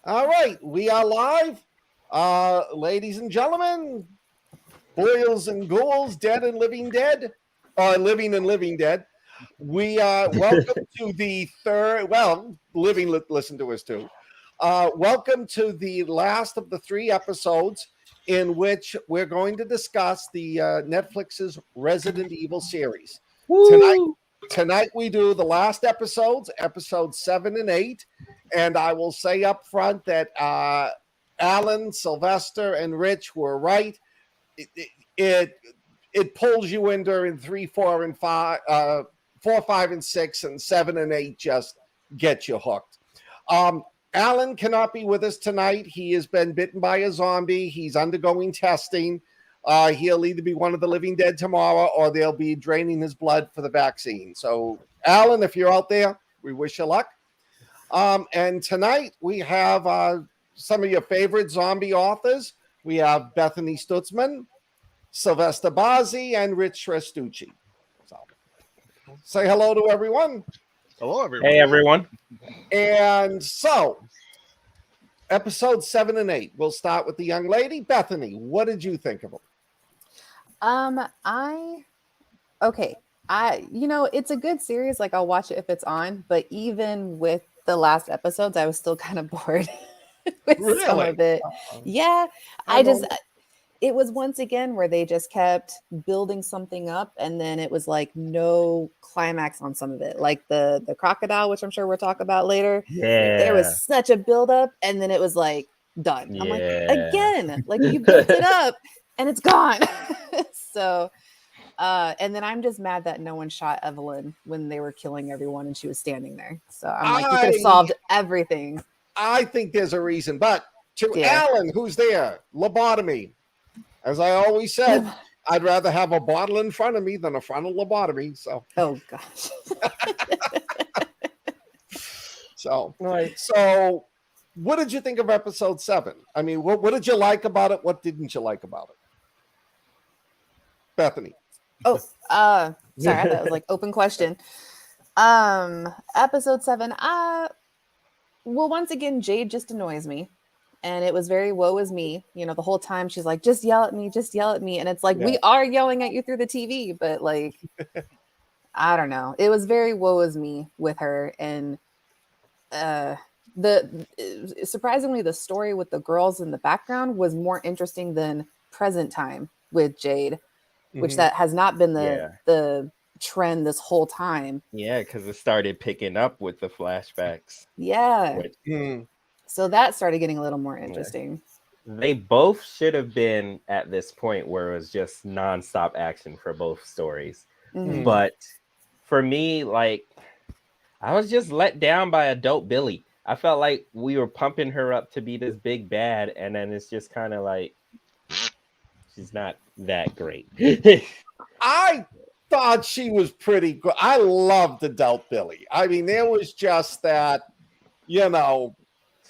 All right, we are live. Ladies and gentlemen, boils and ghouls, dead and living dead, or living and living dead. We welcome to the third, well, living, listen to us too. Welcome to the last of the 3 episodes in which we're going to discuss the Netflix's Resident Evil series. Tonight we do the last episodes, episodes 7 and 8. And I will say up front that Alan, Sylvester, and Rich were right. It pulls you in during 3, 4, and 5, 4, 5, and 6, and 7 and 8 just get you hooked. Alan cannot be with us tonight. He has been bitten by a zombie. He's undergoing testing. He'll either be one of the living dead tomorrow, or they'll be draining his blood for the vaccine. So, Alan, if you're out there, we wish you luck. And tonight we have some of your favorite zombie authors. We have Bethany Stustman, Sylvester Barzey, and Rich Restucci. So, say hello to everyone. Hello, everyone. Hey, everyone. And so, episode 7 and 8. We'll start with the young lady. Bethany, what did you think of them? It's a good series. Like, I'll watch it if it's on, but even with the last episodes, I was still kind of bored with some of it. Yeah. It was once again where they just kept building something up, and then it was like no climax on some of it. Like the crocodile, which I'm sure we'll talk about later. Yeah. There was such a build up, and then it was like done. Yeah. I'm like, again, like you built it up and it's gone. So and then I'm just mad that no one shot Evelyn when they were killing everyone and she was standing there. So I'm like, you could have solved everything. I think there's a reason. But to Alan, who's there, lobotomy. As I always said, I'd rather have a bottle in front of me than a frontal lobotomy. So, oh gosh. So what did you think of episode 7? I mean, what did you like about it? What didn't you like about it? Bethany. Oh, sorry, I thought it was like open question. Episode 7. Well, once again, Jade just annoys me. And it was very woe is me. You know, the whole time she's like, just yell at me, just yell at me. And it's like, we are yelling at you through the TV, but like, I don't know. It was very woe is me with her. And surprisingly, the story with the girls in the background was more interesting than present time with Jade, which that has not been the trend this whole time. Yeah, because it started picking up with the flashbacks. Yeah. So that started getting a little more interesting. They both should have been at this point where it was just nonstop action for both stories. But for me, like, I was just let down by adult Billy. I felt like we were pumping her up to be this big bad, and then it's just kind of like, she's not that great. I thought she was pretty good. I loved adult Billy. I mean, there was just that, you know,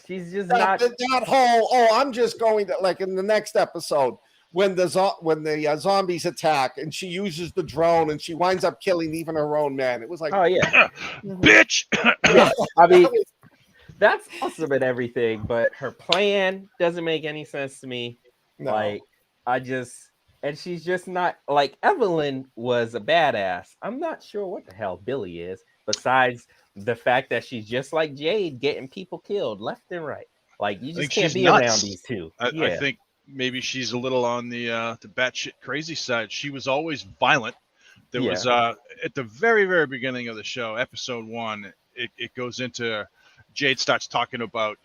she's just that whole, I'm just going to, like in the next episode when the zombies attack and she uses the drone and she winds up killing even her own men. It was like, oh yeah, bitch. Yeah, I mean, that's awesome and everything, but her plan doesn't make any sense to me. No. Like, and she's just not, like, Evelyn was a badass. I'm not sure what the hell Billy is, besides the fact that she's just like Jade, getting people killed left and right. Like, you just can't be around these two. I think maybe she's a little on the batshit crazy side. She was always violent. There was at the very, very beginning of the show, episode 1, it goes into Jade starts talking about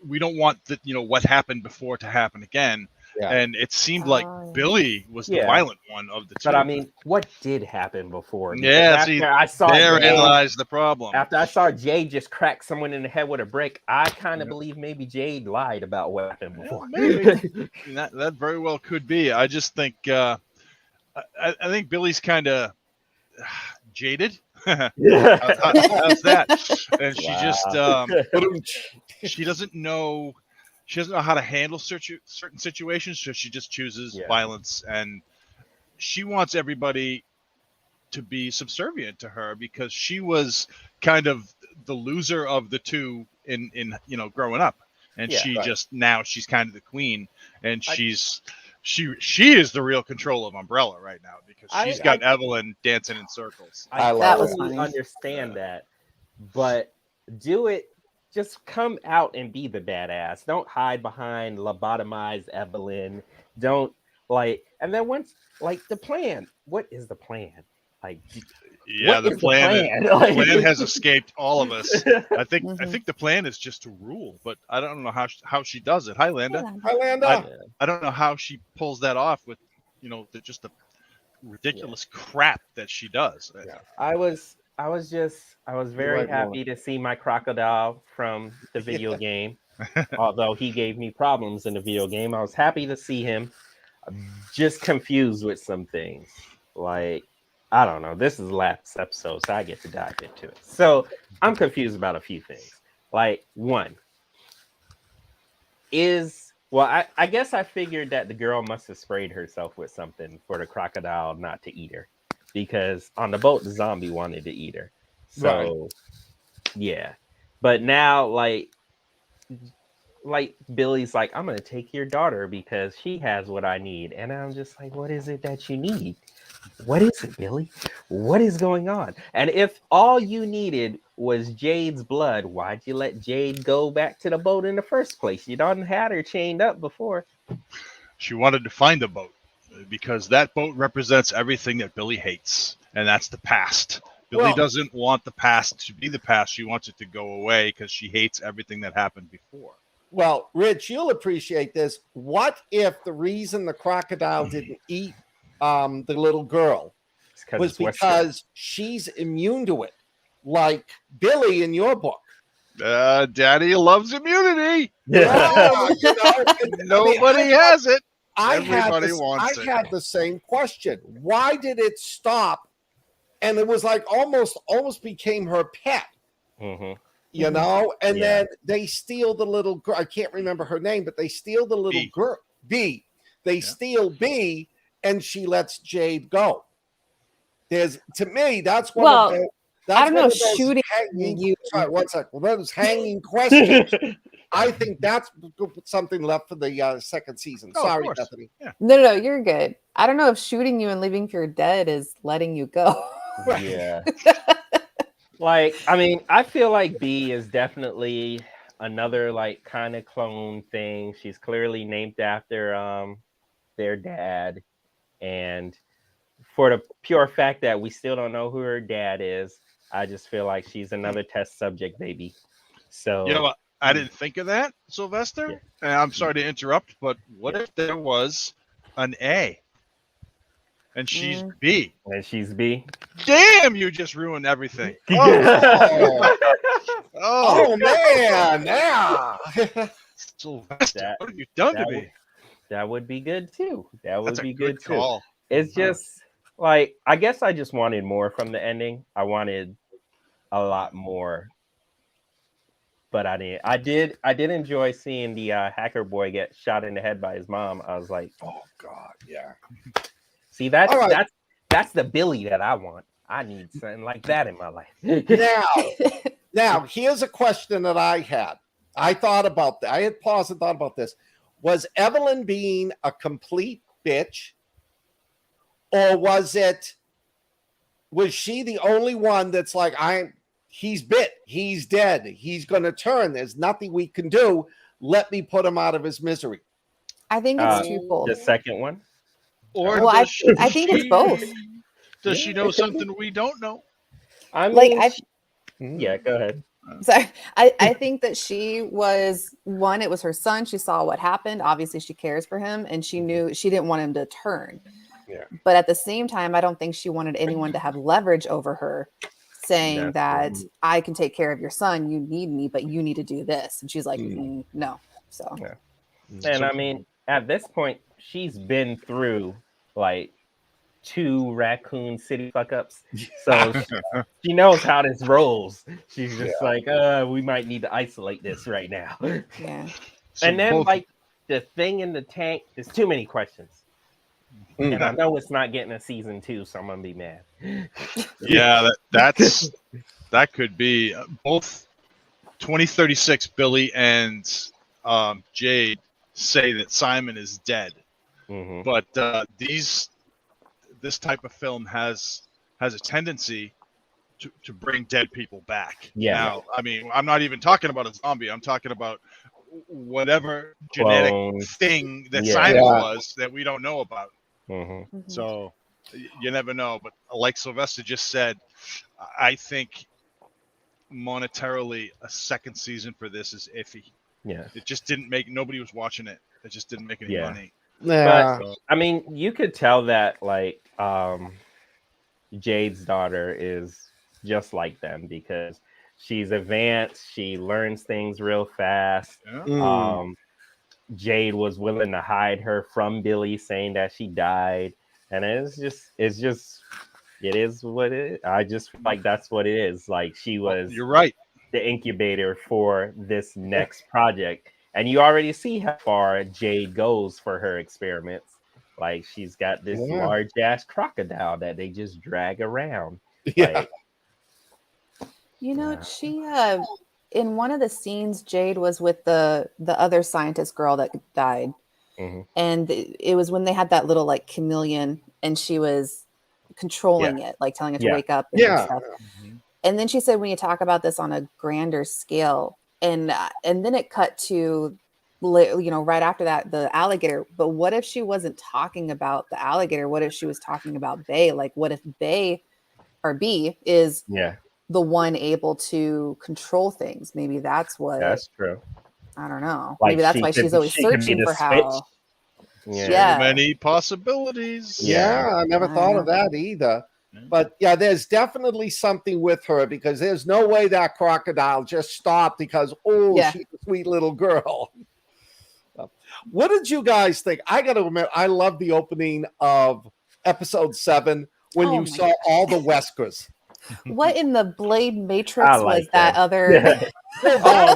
we don't want what happened before to happen again. Yeah. And it seemed like Billy was the violent one of the two. But I mean, what did happen before? Yeah, therein lies the problem. After I saw Jade just crack someone in the head with a brick, I kind of believe maybe Jade lied about what happened before. Maybe. that very well could be. I just think I think Billy's kind of jaded. How's that? And she just she doesn't know how to handle certain situations, so she just chooses violence, and she wants everybody to be subservient to her because she was kind of the loser of the two in growing up, and now she's kind of the queen, and she is the real control of Umbrella right now because she's got Evelyn dancing in circles. I totally understand that, but just come out and be the badass. Don't hide behind lobotomized Evelyn. Don't and then once the plan. What is the plan? The plan has escaped all of us. I think the plan is just to rule, but I don't know how she does it. Hi, Landa. Hi, Landa. I don't know how she pulls that off with just the ridiculous crap that she does. Yeah. I was very happy to see my crocodile from the video game. Although he gave me problems in the video game, I was happy to see him. I'm just confused with some things. I don't know. This is the last episode, so I get to dive into it. So I'm confused about a few things. One is, I guess I figured that the girl must have sprayed herself with something for the crocodile not to eat her. Because on the boat, the zombie wanted to eat her. So, yeah. But now, Billy's I'm going to take your daughter because she has what I need. And I'm just what is it that you need? What is it, Billy? What is going on? And if all you needed was Jade's blood, why'd you let Jade go back to the boat in the first place? You done had her chained up before. She wanted to find the boat because that boat represents everything that Billy hates, and that's the past. Billy doesn't want the past to be the past. She wants it to go away because she hates everything that happened before. Well, Rich, you'll appreciate this. What if the reason the crocodile didn't eat the little girl was because she's immune to it, like Billy in your book? Daddy loves immunity. Yeah. Nobody has it. Everybody wants it. I had the same question. Why did it stop? And it was almost became her pet. Mm-hmm. And then they steal the little girl. I can't remember her name, but they steal the little girl, B. They steal B, and she lets Jade go. To me, that's one of the. I don't know, shooting you. Sorry, 1 second. Well, those hanging questions. I think that's something left for the second season. Sorry, Bethany. Yeah. No, you're good. I don't know if shooting you and leaving for dead is letting you go. Yeah. I feel like B is definitely another kind of clone thing. She's clearly named after their dad, and for the pure fact that we still don't know who her dad is, I just feel like she's another test subject baby. So you know what? I didn't think of that, Sylvester. Yeah. And I'm sorry to interrupt, but what if there was an A and she's B? And she's B. Damn, you just ruined everything. Oh man, yeah. Sylvester, what have you done to me? That would be good too. That's a good call. Too. It's just I guess I just wanted more from the ending. I wanted a lot more, but I didn't. I did enjoy seeing the hacker boy get shot in the head by his mom. I was like, oh god, yeah. See, that's the Billy that I want. I need something like that in my life. Now here's a question that I had. I thought about that. I had paused and thought about this. Was Evelyn being a complete bitch, or was she the only one that's he's bit, he's dead, he's going to turn, there's nothing we can do, let me put him out of his misery? I think it's twofold. The second one? Or I think it's both. Does she know something we don't know? Yeah, go ahead. Sorry, I think that she was one. It was her son. She saw what happened. Obviously, she cares for him, and she knew she didn't want him to turn. Yeah. But at the same time, I don't think she wanted anyone to have leverage over her, saying that I can take care of your son. You need me, but you need to do this. And she's like, no. So, and at this point, she's been through 2 Raccoon City fuck ups, so she knows how this rolls. She's just we might need to isolate this right now. Yeah. And then the thing in the tank, there's too many questions. And I know it's not getting a season 2, so I'm gonna be mad. Yeah, that's that could be both 2036 Billy and Jade say that Simon is dead. But this type of film has a tendency to bring dead people back. Yeah. Now, I mean, I'm not even talking about a zombie. I'm talking about whatever genetic thing that Simon was that we don't know about. So you never know. But like Sylvester just said, I think monetarily a second season for this is iffy. Yeah. It just didn't make, nobody was watching it. It just didn't make any money. Yeah. But I mean, you could tell that like Jade's daughter is just like them because she's advanced, she learns things real fast. Jade was willing to hide her from Billy, saying that she died, and it is what it is. I just feel like that's what it is. Like she was You're right, the incubator for this next project, and you already see how far Jade goes for her experiments. Like she's got this large ass crocodile that they just drag around. Yeah. Like, she in one of the scenes, Jade was with the other scientist girl that died. And it was when they had that little like chameleon and she was controlling it, like telling it to wake up and stuff. And then she said, when you talk about this on a grander scale, and then it cut to, right after that, the alligator. But what if she wasn't talking about the alligator? What if she was talking about Bay? Like, what if B is the one able to control things? Maybe that's what. That's true. I don't know. Like maybe that's why she's always searching for how. So many possibilities. I never thought of that either. But yeah, there's definitely something with her because there's no way that crocodile just stopped because she's a sweet little girl. What did you guys think? I got to admit, I love the opening of episode 7 when you saw all the Weskers. What in the Blade Matrix was that other? The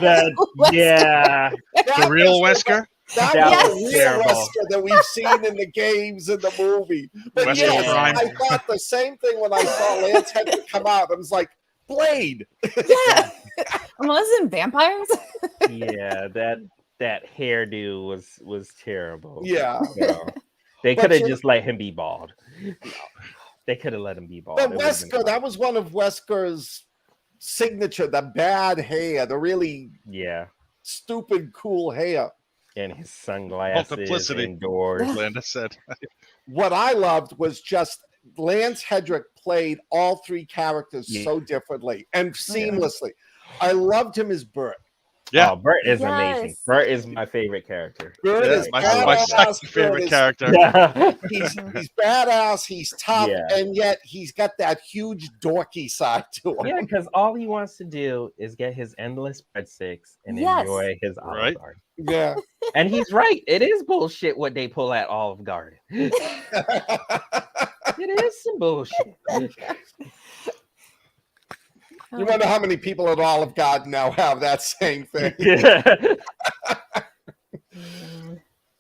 real Wesker. That was the real Wesker that we've seen in the games and the movie. But I thought the same thing when I saw Lance Hedrick come out. I was like, Blade. Yeah. Wasn't vampires? That hairdo was terrible. Yeah. They could have just let him be bald. They could have let him be bald. But Wesker, that was one of Wesker's signature, the bad hair, the really stupid cool hair. And his sunglasses indoors. Linda said. What I loved was just Lance Hedrick played all 3 characters so differently and seamlessly. I loved him as Bert. Yeah, Bert is amazing. Bert is my favorite character. Bert is my second favorite character. He's badass, he's tough, and yet he's got that huge dorky side to him. Yeah, because all he wants to do is get his endless breadsticks and enjoy his Olive Garden. Yeah. And he's right. It is bullshit what they pull at Olive Garden. It is some bullshit. You wonder how many people at Olive Garden now have that same thing.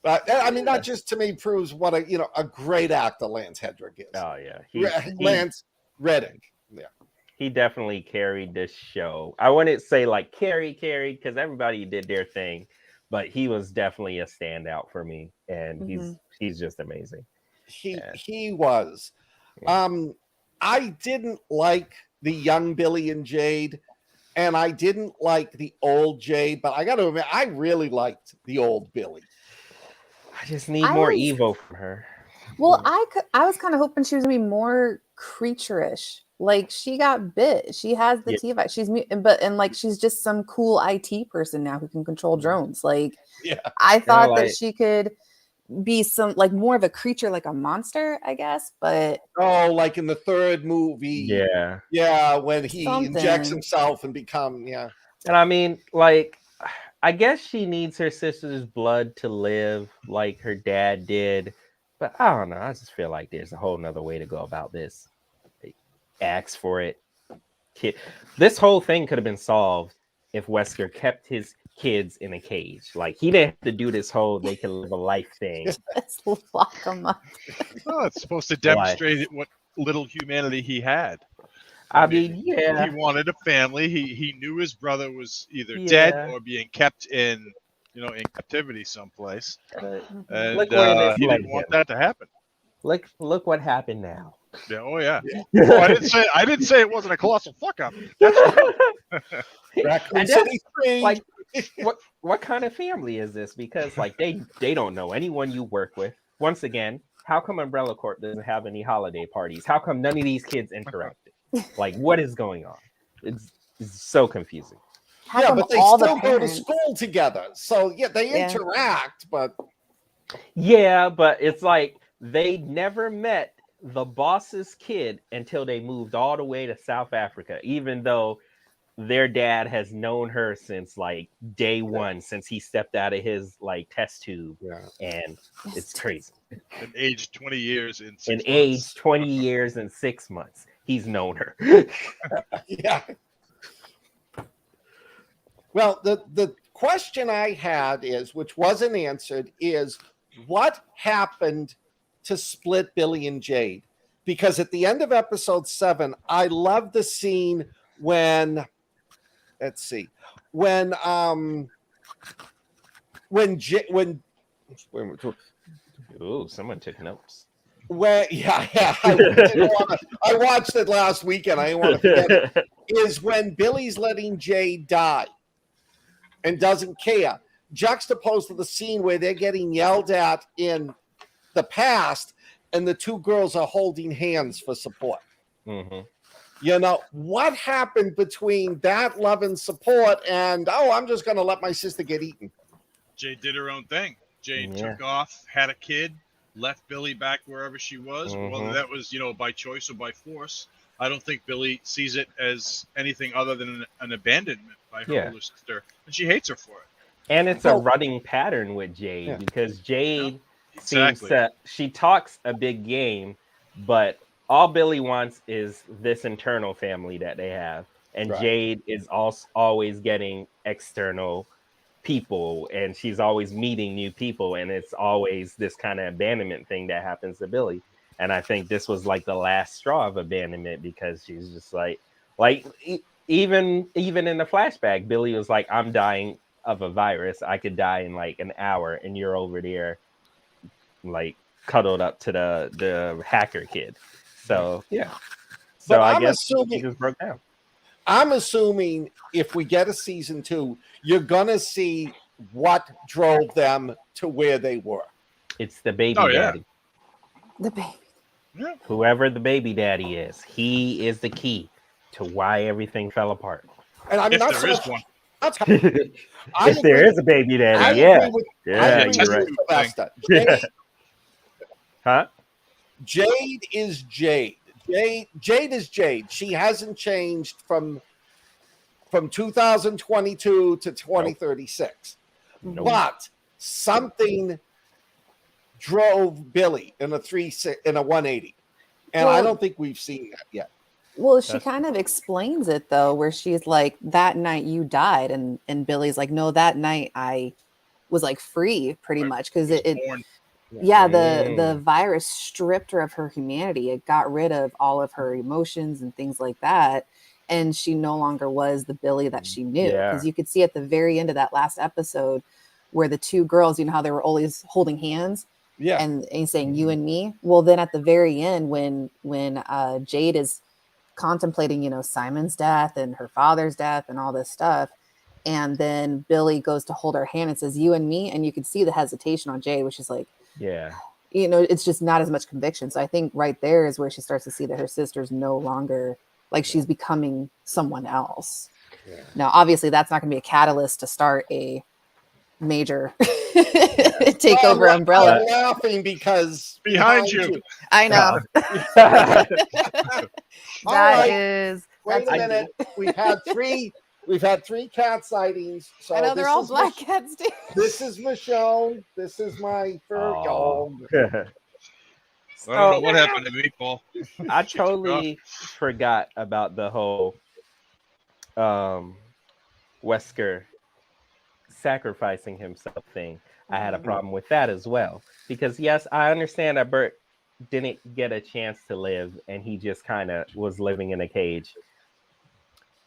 But I mean, that just to me proves what a great actor Lance Hedrick is. Oh yeah, Lance Reddick. Yeah, he definitely carried this show. I wouldn't say like carried because everybody did their thing, but he was definitely a standout for me, and he's just amazing. He was. I didn't like the young Billy and Jade, and I didn't like the old Jade, but I got to admit, I really liked the old Billy. I just need more Evo from her. Well, I was kind of hoping she was going to be more creature-ish. Like she got bit. She has the T-virus. She's just some cool IT person now who can control drones. Like, I thought that she could be some like more of a creature, like a monster, I guess. But like in the 3rd movie, when he injects himself and become And I mean, like, I guess she needs her sister's blood to live, like her dad did. But I don't know. I just feel like there's a whole nother way to go about this. Ask for it. This whole thing could have been solved if Wesker kept his kids in a cage. Like he didn't have to do this whole they can live a life thing. Let's lock them up. Well, it's supposed to demonstrate what little humanity he had. I mean, yeah. He wanted a family. He knew his brother was either Yeah. dead or being kept in captivity someplace, and Look where this he led didn't want him. that to happen. Look what happened now. Yeah. Oh yeah. Oh, I didn't say it wasn't a colossal fuck up. That's true. Raccoon And City 3. Like, what kind of family is this? Because like they don't know anyone you work with. Once again, how come Umbrella Corp doesn't have any holiday parties? How come none of these kids interacted? Like, what is going on? It's so confusing. Yeah, but they all still the go to parents- school together. So yeah, they interact, but Yeah, but it's like they never met the boss's kid until they moved all the way to South Africa, even though their dad has known her since like day one, since he stepped out of his like test tube. And it's crazy. And aged 20 years in 6 months. Age 20 years and 6 months. He's known her. yeah. Well, the question I had is, which wasn't answered, is what happened to split Billy and Jade? Because at the end of episode 7, I love the scene when, let's see, when Ooh, someone took notes. I watched it last weekend. I didn't want to forget it. Is when Billy's letting Jade die and doesn't care, juxtaposed to the scene where they're getting yelled at in the past and the two girls are holding hands for support. Mm-hmm. You know, what happened between that love and support and, I'm just going to let my sister get eaten? Jade did her own thing. Jade took off, had a kid, left Billy back wherever she was, whether that was, by choice or by force. I don't think Billy sees it as anything other than an abandonment by her older sister, and she hates her for it. And it's a running pattern with Jade because Jade seems to, she talks a big game, but all Billy wants is this internal family that they have. And Jade is also always getting external people, and she's always meeting new people, and it's always this kind of abandonment thing that happens to Billy. And I think this was like the last straw of abandonment, because she's just like even in the flashback, Billy was like, I'm dying of a virus. I could die in like an hour, and you're over there like cuddled up to the hacker kid. So yeah. So I guess he just broke down. I'm assuming if we get a season 2, you're gonna see what drove them to where they were. It's the baby daddy. The baby. Yeah. Whoever the baby daddy is, he is the key to why everything fell apart. And I mean, if there is one. If there is a baby daddy, you're right. Jade is Jade. Jade is Jade. She hasn't changed from 2022 to 2036. Nope. But something drove Billy in a 180. And I don't think we've seen that yet. Well, she kind of explains it though, where she's like, that night you died, and Billy's like, no, that night I was like free pretty much, because the virus stripped her of her humanity. It got rid of all of her emotions and things like that, and she no longer was the Billy that she knew. Because you could see at the very end of that last episode where the two girls, how they were always holding hands, and saying you and me. Well, then at the very end, when Jade is contemplating, Simon's death and her father's death and all this stuff, and then Billy goes to hold her hand and says you and me, and you can see the hesitation on Jade, which is like, it's just not as much conviction. So I think right there is where she starts to see that her sister's no longer, like, she's becoming someone else. Now obviously that's not going to be a catalyst to start a major take over Umbrella. I'm laughing because behind you. I know. Wait a minute. We've had three cat sightings. So I know they're all black cats too. This is Michonne. This is my fur dog. I don't know what happened to Meatball. I totally forgot about the whole Wesker sacrificing himself thing. I had a problem with that as well, because yes, I understand that Bert didn't get a chance to live, and he just kind of was living in a cage.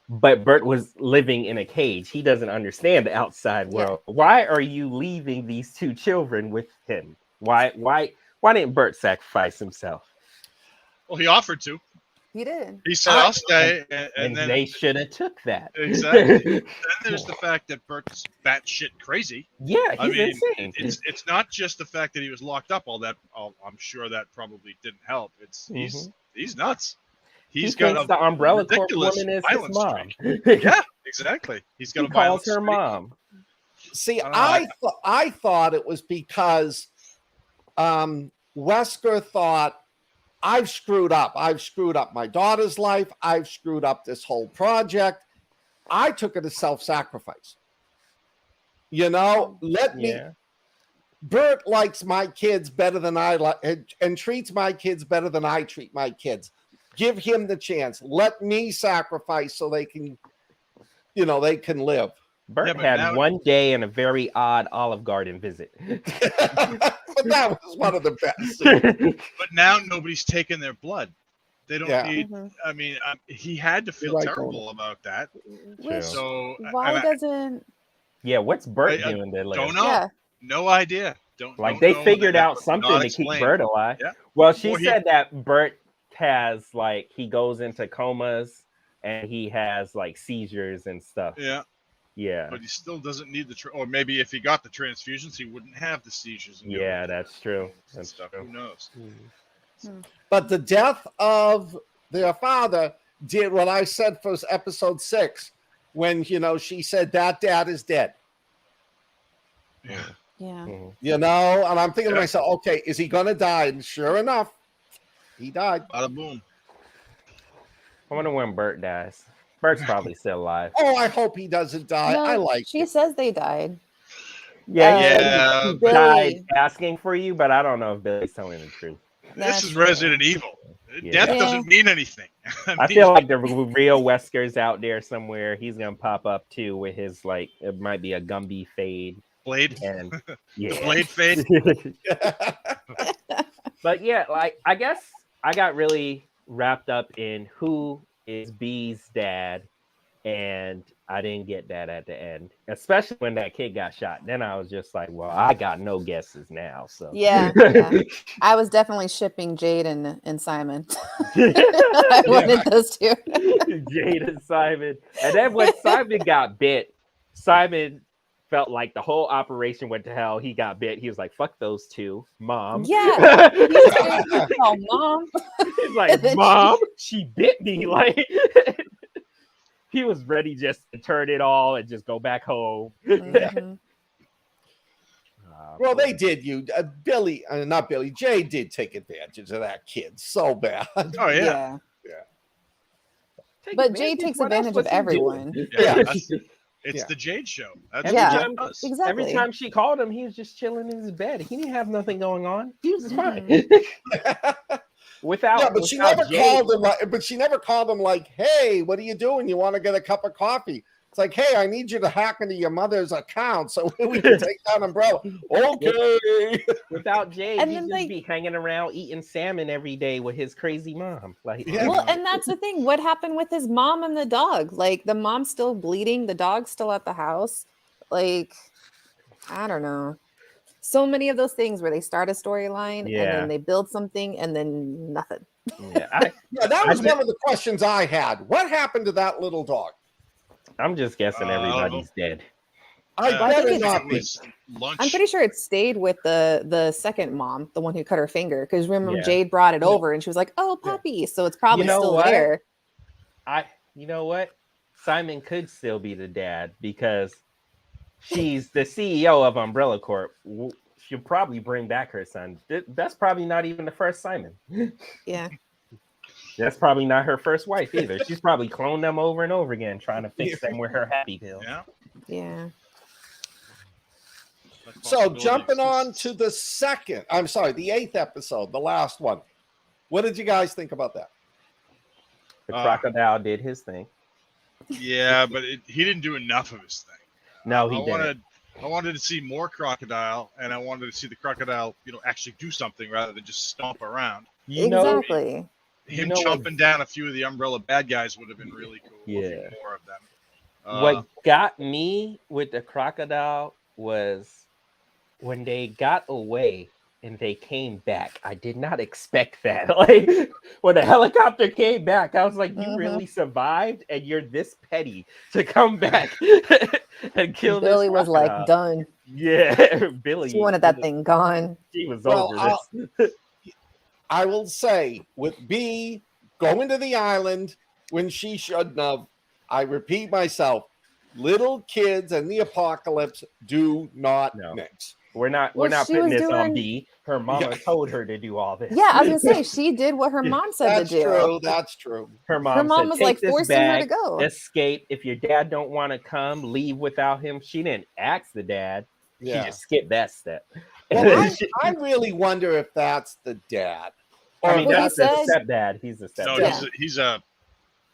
But Bert was living in a cage. He doesn't understand the outside world. Why are you leaving these two children with him? Why didn't Bert sacrifice himself? Well, he offered to. He did. He said, "I'll stay," and then they should have took that. Exactly. Then there's the fact that Bert's batshit crazy. Yeah, he's insane. It's not just the fact that he was locked up. I'm sure that probably didn't help. He's nuts. He thinks the Umbrella Corp woman is his mom. Yeah, exactly. He's got he calls her mom. See, I thought it was because Wesker thought, I've screwed up. I've screwed up my daughter's life. I've screwed up this whole project. I took it as self-sacrifice. Let me. Bert likes my kids better than I like, and treats my kids better than I treat my kids. Give him the chance. Let me sacrifice so they can, they can live. Bert had one day and a very odd Olive Garden visit. But that was one of the best. But now nobody's taking their blood. They don't need. I mean, he had to feel terrible about that. So why doesn't? Yeah, what's Bert doing there? Don't know. Yeah. No idea. They figured out something to keep Bert alive. Yeah. Well, she said that Bert has he goes into comas and he has seizures and stuff. Yeah. Yeah. But he still doesn't need or maybe if he got the transfusions, he wouldn't have the seizures. Yeah, that's true. That's stuff. True. Who knows? But the death of their father did what I said for episode 6, when, she said that dad is dead. Yeah. Yeah. And I'm thinking to myself, okay, is he going to die? And sure enough, he died. Bada boom. I wonder when Bert dies. Bert's probably still alive. Oh, I hope he doesn't die. No, she says they died. Yeah, he died asking for you, but I don't know if Billy's telling the truth. This is Resident Evil. Death doesn't mean anything. I feel like the real Wesker's out there somewhere. He's gonna pop up too with his it might be a Gumby fade. Blade. And Blade fade. But yeah, I guess I got really wrapped up in who is B's dad, and I didn't get that at the end, especially when that kid got shot. Then I was just like, well, I got no guesses now. So yeah. I was definitely shipping Jade and Simon. I wanted those two. Jade and Simon. And then when Simon got bit, Simon felt like the whole operation went to hell. He got bit. He was like, fuck those two, mom. Yeah. Oh, mom. He's like, mom, she bit me. He was ready just to turn it all and just go back home. Well, they did. Jay did take advantage of that kid so bad. Oh, yeah. But Jay takes advantage of everyone. Yeah. It's the Jade Show. Exactly. Every time she called him, he was just chilling in his bed. He didn't have nothing going on. He was fine. But she never called him. But she never called him like, "Hey, what are you doing? You want to get a cup of coffee?" It's like, "Hey, I need you to hack into your mother's account so we can take down Umbrella." Okay. Without Jay, he'd just be hanging around eating salmon every day with his crazy mom. Well, and that's the thing. What happened with his mom and the dog? The mom's still bleeding. The dog's still at the house. I don't know. So many of those things where they start a storyline and then they build something and then nothing. That was one of the questions I had. What happened to that little dog? I'm just guessing everybody's dead. I'm pretty sure it stayed with the second mom, the one who cut her finger. Because remember, Jade brought it over and she was like, "Oh, puppy!" So it's probably still there. You know what? Simon could still be the dad because she's the CEO of Umbrella Corp. She'll probably bring back her son. That's probably not even the first Simon. Yeah. That's probably not her first wife either. She's probably cloned them over and over again, trying to fix them with her happy pill. Yeah. So jumping on to the 8th episode, the last one. What did you guys think about that? The crocodile did his thing. Yeah, but he didn't do enough of his thing. No, he didn't. I wanted to see more crocodile, and I wanted to see the crocodile, actually do something rather than just stomp around. Exactly. Him chomping down a few of the Umbrella bad guys would have been really cool. Yeah. A few more of them. What got me with the crocodile was when they got away and they came back. I did not expect that. Like when the helicopter came back, I was like, "You really survived, and you're this petty to come back and kill Billy this was crocodile." like, done. Yeah, Billy. She wanted that thing gone. She was over this. I will say, with B going to the island when she shouldn't have, I repeat myself, little kids and the apocalypse do not mix. We're not putting this on B. Her mama told her to do all this. Yeah, I was gonna say she did what her mom said to do. That's true. Her mom was said, like "Take this forcing bag, her to go. Escape. If your dad don't want to come, leave without him." She didn't ask the dad. She just skipped that step. Well, I really wonder if that's the dad. I mean, that's a stepdad. He's a stepdad. No, he's a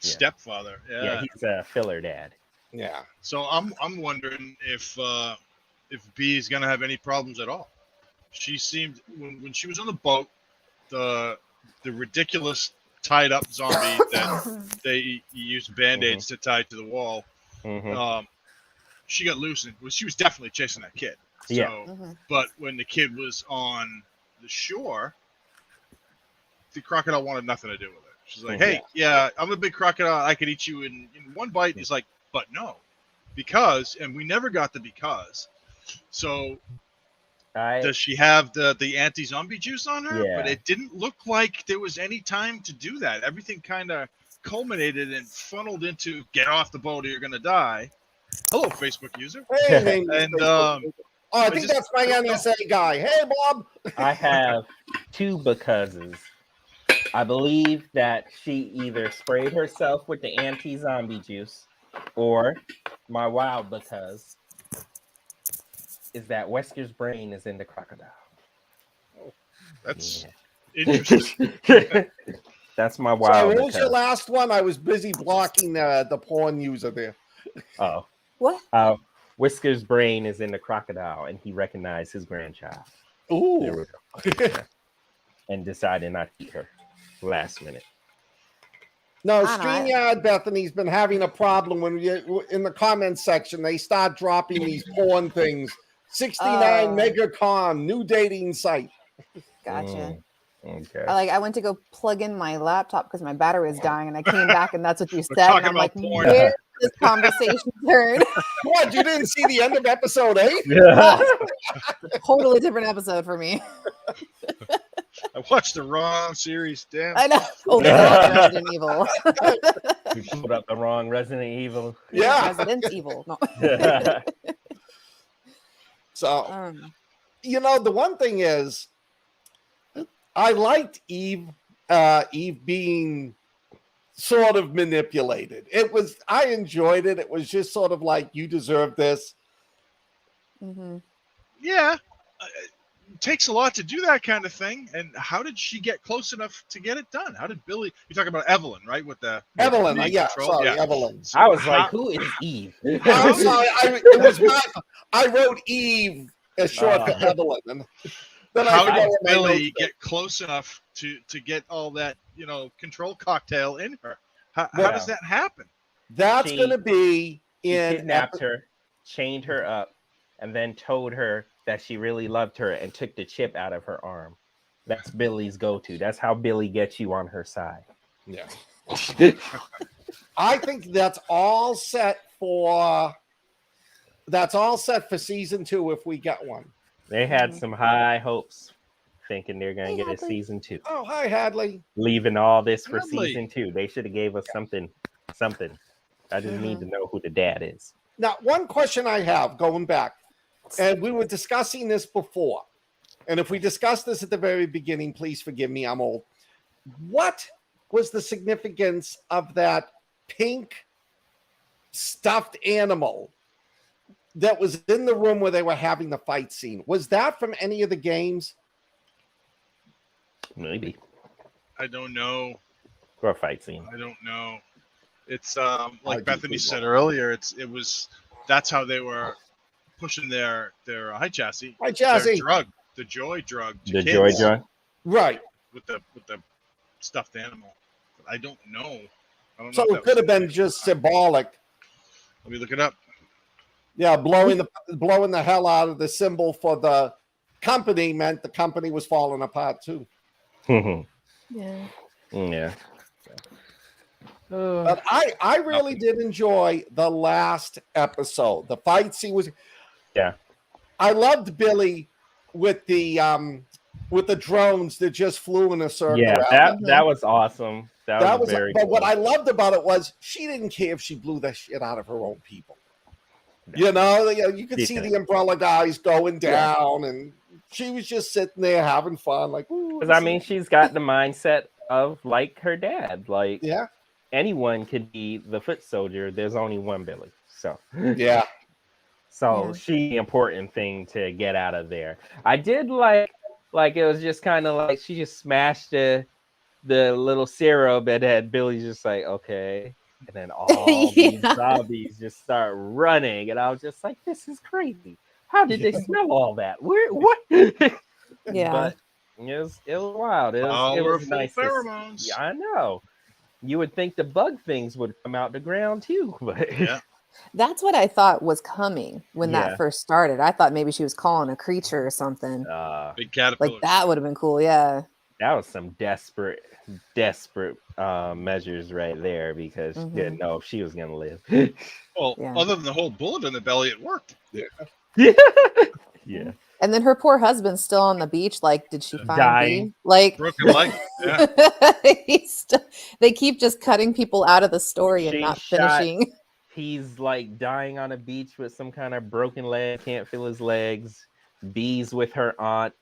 stepfather. Yeah, he's a filler dad. Yeah. So I'm wondering if B is gonna have any problems at all. She seemed when she was on the boat, the ridiculous tied up zombie that they used band-aids to tie to the wall. She got loose and she was definitely chasing that kid. So, but when the kid was on the shore, the crocodile wanted nothing to do with it. She's like, "Hey, I'm a big crocodile. I could eat you in one bite." He's like, "But no, because," and we never got the because. So does she have the anti-zombie juice on her? Yeah. But it didn't look like there was any time to do that. Everything kind of culminated and funneled into get off the boat or you're going to die. Hello, Facebook user. Hey, and I think that's my NSA guy. Hey, Bob. I have two becauses. I believe that she either sprayed herself with the anti-zombie juice, or my wild because is that Wesker's brain is in the crocodile. Oh, that's interesting. That's my wild. So what was your last one? I was busy blocking the porn user there. Oh. What? Whisker's brain is in the crocodile, and he recognized his grandchild. Ooh. There we go. And decided not to eat her last minute. No, StreamYard Bethany's been having a problem when in the comments section they start dropping these porn things. 69 Megacom, new dating site. Gotcha. Okay. I went to go plug in my laptop because my battery was dying, and I came back, and that's what you said. And I'm like, where this conversation turned? What? You didn't see the end of episode 8? Yeah. Totally different episode for me. I watched the wrong series. Damn. I know. Oh, Resident Evil. You pulled up the wrong Resident Evil. Yeah. Resident Evil. No. So, the one thing is, I liked Eve being sort of manipulated. I enjoyed it. It was just sort of like, you deserve this. Mm-hmm. Yeah. It takes a lot to do that kind of thing. And how did she get close enough to get it done? How did Billy? You're talking about Evelyn, right? With the Evelyn, control? Evelyn. I was like, who is Eve? I'm sorry. I wrote Eve as short for Evelyn. And then how did Billy get close enough to get all that control cocktail in her? How does that happen? That's going to be in kidnapped her, chained her up, and then told her that she really loved her and took the chip out of her arm. That's Billy's go-to. That's how Billy gets you on her side. Yeah. I think that's all set for season 2 if we get one. They had some high hopes, thinking they're going to get a season 2. Oh, hi, Hadley. Leaving all this for season 2. They should have gave us something. I just need to know who the dad is. Now, one question I have going back, and we were discussing this before, and if we discussed this at the very beginning, please forgive me, I'm old. What was the significance of that pink stuffed animal that was in the room where they were having the fight scene? Was that from any of the games? Maybe. I don't know. For a fight scene. I don't know. It's like Bethany said earlier. That's how they were pushing their high chassis. High chassis. Their drug, the joy drug. To The kids joy drug. Right. With the stuffed animal. But I don't know. So it could have been just symbolic. Let me look it up. Yeah, blowing the hell out of the symbol for the company meant the company was falling apart too. Yeah. Yeah. But I really did enjoy the last episode. The fight scene was. Yeah. I loved Billy with the drones that just flew in a circle. Yeah, that was awesome. That was very. But cool. what I loved about it was she didn't care if she blew the shit out of her own people. You know, you could see the umbrella guys going down, and she was just sitting there having fun. Like, because I mean, she's got the mindset of like her dad. Like, yeah, anyone could be the foot soldier. There's only one Billy, so yeah. So she the important thing to get out of there. I did like it was just kind of like she just smashed the little syrup, and then Billy's just like, okay. And then all these zombies just start running, and I was just like, "This is crazy! How did they smell all that? What?" Yeah, but it was wild. It was nice. Pheromones. Yeah, I know. You would think the bug things would come out the ground too, but yeah, that's what I thought was coming when that first started. I thought maybe she was calling a creature or something. Big caterpillar. Like that would have been cool. Yeah, that was some desperate measures right there, because she didn't know if she was gonna live. Well, other than the whole bullet in the belly, it worked. Yeah. And then her poor husband's still on the beach. Like, did she find dying? B? Like, Broken leg. Yeah. They keep just cutting people out of the story and not finishing. He's like dying on a beach with some kind of broken leg, can't feel his legs. Bee's with her aunt.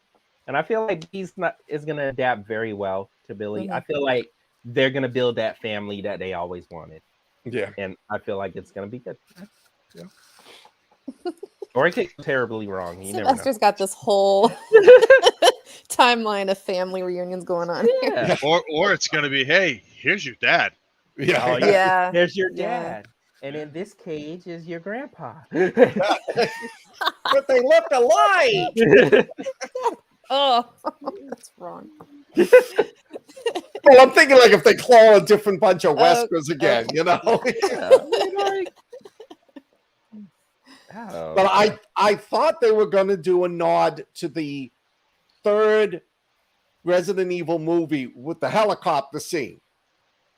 And I feel like Bee's is going to adapt very well to Billy. I feel like they're going to build that family that they always wanted. Yeah. And I feel like it's going to be good. Yeah. Or it could go terribly wrong. Sylvester's got this whole timeline of family reunions going on. Yeah. Or it's going to be, hey, here's your dad. Yeah. Oh, yeah. There's your dad. And in this cage is your grandpa. But they look alike. Oh, that's wrong. Well, I'm thinking like if they claw a different bunch of Weskers again, you know. But I thought they were going to do a nod to the third Resident Evil movie with the helicopter scene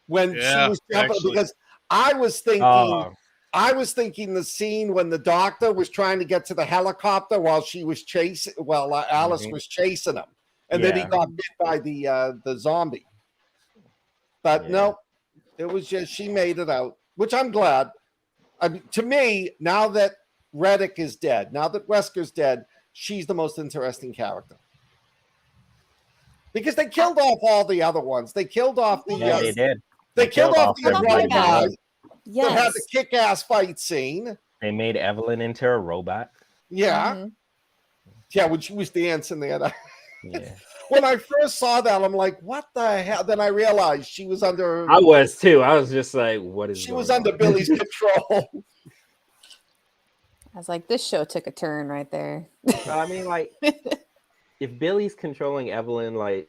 when she was jumping, because I was thinking the scene when the doctor was trying to get to the helicopter while she was chasing, Alice was chasing him, and then he got bit by the zombie. But no, it was just she made it out, which I'm glad. I mean, to me, now that Reddick is dead, now that Wesker's dead, she's the most interesting character. Because they killed off all the other ones. They killed off the. They did. They killed off the other guy. Yes. That had the kick-ass fight scene. They made Evelyn into a robot. Yeah. Yeah, when she was dancing there. Yeah. When I first saw that, I'm like, what the hell? Then I realized she was under. I was too. I was just like, what is she was under on? Billy's control. I was like, this show took a turn right there. I mean, like, if Billy's controlling Evelyn, like,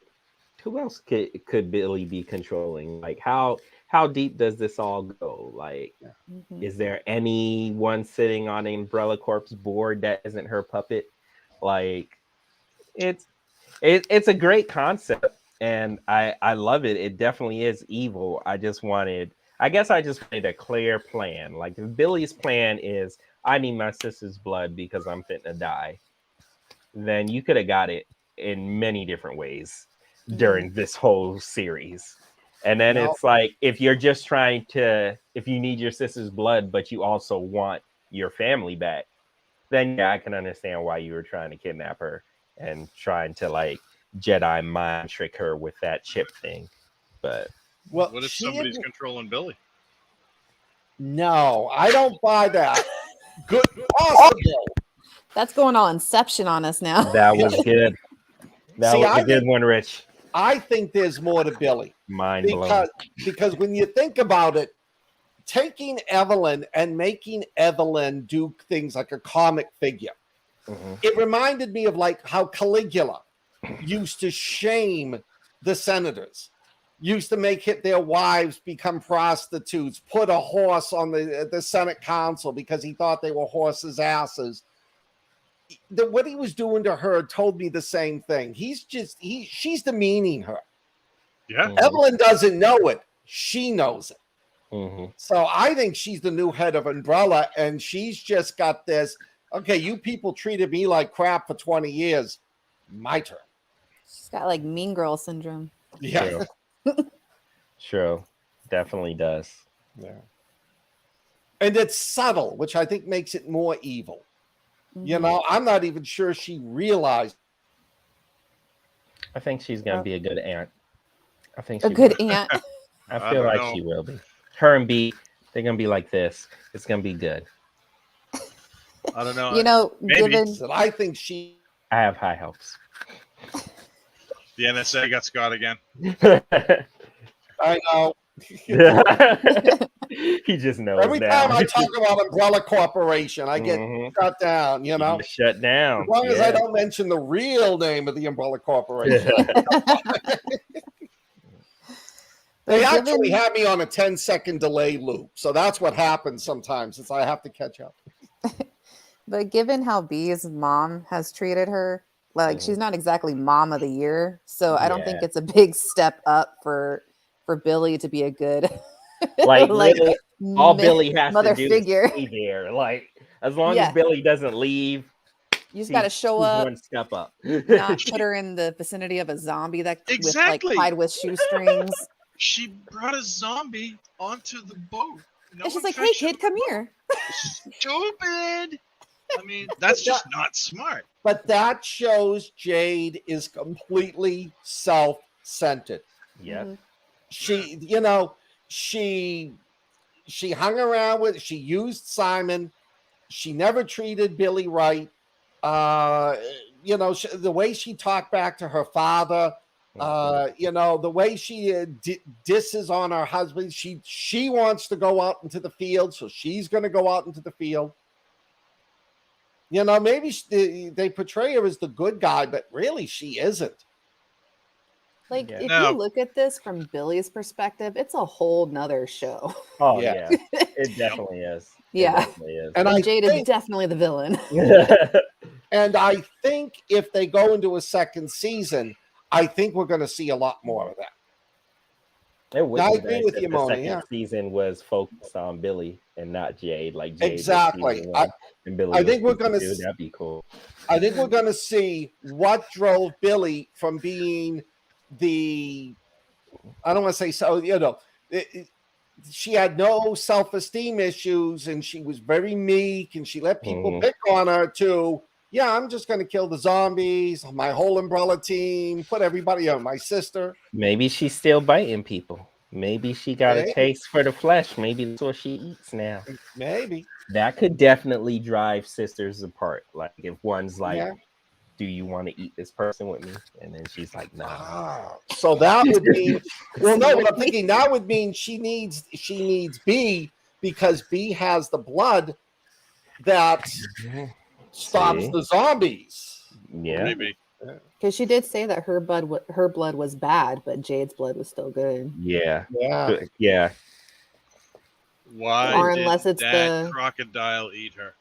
who else could Billy be controlling? Like, how deep does this all go? Like, is there anyone sitting on an Umbrella Corp's board that isn't her puppet? Like, it's a great concept, and I love it. It definitely is evil. I just wanted a clear plan. Like, if Billy's plan is, I need my sister's blood because I'm fitting to die, then you could have got it in many different ways during this whole series. And then it's like, if you're just if you need your sister's blood, but you also want your family back, then I can understand why you were trying to kidnap her and trying to like Jedi mind trick her with that chip thing. But what if somebody's controlling Billy? No, I don't buy that. Good, possible. That's going all Inception on us now. That was good. That was a good one, Rich. I think there's more to Billy. Mind blown. Because when you think about it, taking Evelyn and making Evelyn do things like a comic figure. It reminded me of like how Caligula used to shame the senators, used to make their wives become prostitutes, put a horse on the Senate council because he thought they were horses' asses. What he was doing to her told me the same thing. She's demeaning her. Yeah. Evelyn doesn't know it. She knows it. So I think she's the new head of Umbrella, and she's just got this, okay, you people treated me like crap for 20 years. My turn. She's got like mean girl syndrome. Yeah. True. Definitely does. Yeah. And it's subtle, which I think makes it more evil. You know, I'm not even sure she realized. I think she's gonna be a good aunt. I think A good aunt. I feel like she will be. Her and B, they're gonna be like this. It's gonna be good. I don't know. You know, Maybe. given I think she. I have high hopes. The NSA got Scott again. I know. He just knows. Every time I talk about Umbrella Corporation, I get shut down, you know? Shut down. As long as I don't mention the real name of the Umbrella Corporation. They actually have me on a 10-second delay loop. So that's what happens sometimes, is I have to catch up. But given how B's mom has treated her, like she's not exactly mom of the year. So I don't think it's a big step up for Billy to be a good like really, all Billy has mother to do figure. is be there. Like as long as Billy doesn't leave, you just got to show up, one step up, not put her in the vicinity of a zombie that with like tied with shoestrings. She brought a zombie onto the boat. And she's like, "Hey kid, come here." Stupid. I mean, that's just not smart. But that shows Jade is completely self-centered. Yeah. She, you know, she hung around with, she used Simon. She never treated Billy right. You know, the way she talked back to her father, you know, the way she disses on her husband. She wants to go out into the field, so she's going to go out into the field. You know, maybe they portray her as the good guy, but really she isn't. Like, if you look at this from Billy's perspective, it's a whole nother show. Oh, yeah. It definitely is. Yeah. It definitely is. And Jade is definitely the villain. And I think if they go into a second season, I think we're going to see a lot more of that. It would I agree with you, Mona. The second season was focused on Billy and not Jade. Like Jade exactly. And Billy I think we're going to. That'd be cool. I think we're going to see what drove Billy from being the. I don't want to say so. You know, she had no self-esteem issues, and she was very meek, and she let people pick on her too. Yeah, I'm just going to kill the zombies, my whole Umbrella team, put everybody on, my sister. Maybe she's still biting people. Maybe she got a taste for the flesh. Maybe that's what she eats now. Maybe. That could definitely drive sisters apart. Like if one's like, do you want to eat this person with me? And then she's like, no. So that would mean, well, no, but I'm thinking that would mean she needs B, because B has the blood that stops the zombies. Yeah, maybe. Because she did say that her blood was bad, but Jade's blood was still good. Yeah. Why or did unless it's that crocodile eat her?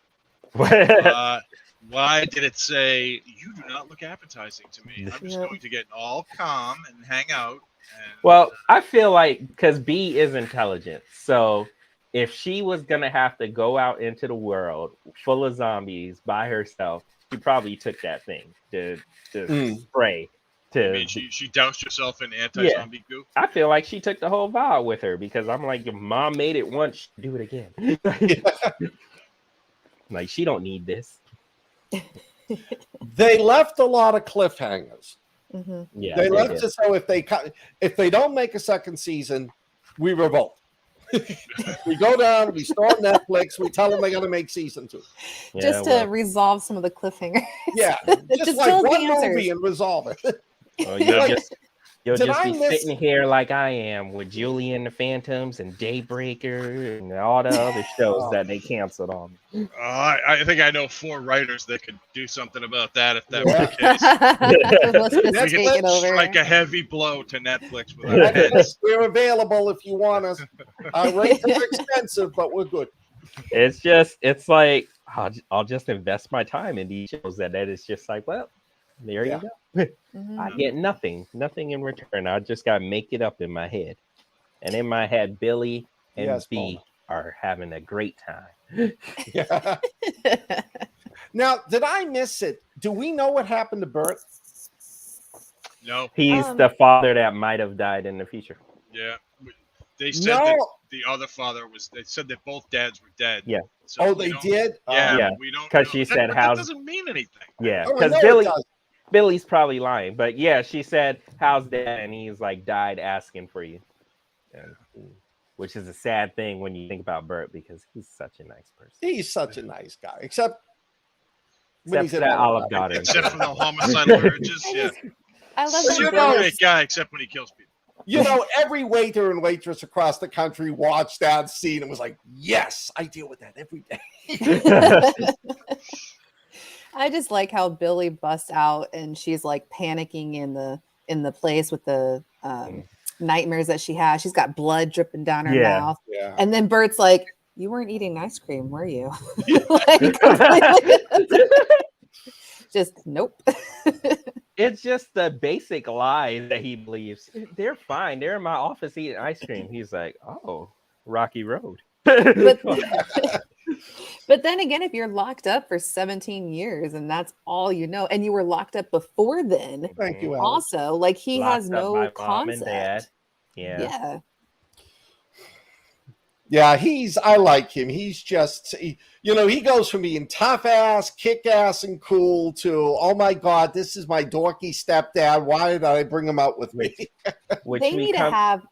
Why did it say, you do not look appetizing to me? I'm just going to get all calm and hang out. Well, I feel like because B is intelligent. So if she was going to have to go out into the world full of zombies by herself, she probably took that thing to spray. I mean, she doused herself in anti-zombie goo. I feel like she took the whole vial with her because I'm like, if mom made it once, do it again. Like, she don't need this. They left a lot of cliffhangers. Yeah, they left us so if they don't make a second season, we revolt. We go down, we start Netflix, we tell them they got to make season 2. Just to resolve some of the cliffhangers. Yeah, just like one movie and resolve it. Well, You'll Did just I be miss- sitting here like I am with Julie and the Phantoms and Daybreaker and all the other shows that they canceled on me. I think I know 4 writers that could do something about that if that were the case. Let's just We take could it over. strike a heavy blow to Netflix with our heads. We're available if you want us. Rates are expensive, but we're good. It's like I'll just invest my time in these shows that is just like, well, there you go. I get nothing in return. I just gotta make it up in my head. And in my head, Billy and B are having a great time. Yeah. Now, did I miss it? Do we know what happened to Bert? No. He's the father that might have died in the future. Yeah. They said that the other father was. They said that both dads were dead. Yeah. So they did. Yeah. We don't. Because she said, that doesn't mean anything. Yeah. Oh, Because Billy's probably lying, but yeah, she said, "How's dad?" And he's like, "Died asking for you," which is a sad thing when you think about Bert because he's such a nice person. He's such a nice guy, except when he's that Olive Garden. Except for the homicidal urges. Yeah. I love He's a great guy, except when he kills people. You know, every waiter and waitress across the country watched that scene and was like, "Yes, I deal with that every day." I just like how Billy busts out and she's like panicking in the place with the nightmares that she has. She's got blood dripping down her mouth. Yeah. And then Bert's like, "You weren't eating ice cream, were you?" Just nope. It's just the basic lie that he believes. They're fine. They're in my office eating ice cream. He's like, "Oh, Rocky Road." But then again, if you're locked up for 17 years and that's all you know, and you were locked up before then, thank you. Alex. Also, like he Locked has up no by mom and concept. dad. Yeah. Yeah, I like him. He's just, he goes from being tough ass, kick ass, and cool to, oh my God, this is my dorky stepdad. Why did I bring him out with me? They need to have.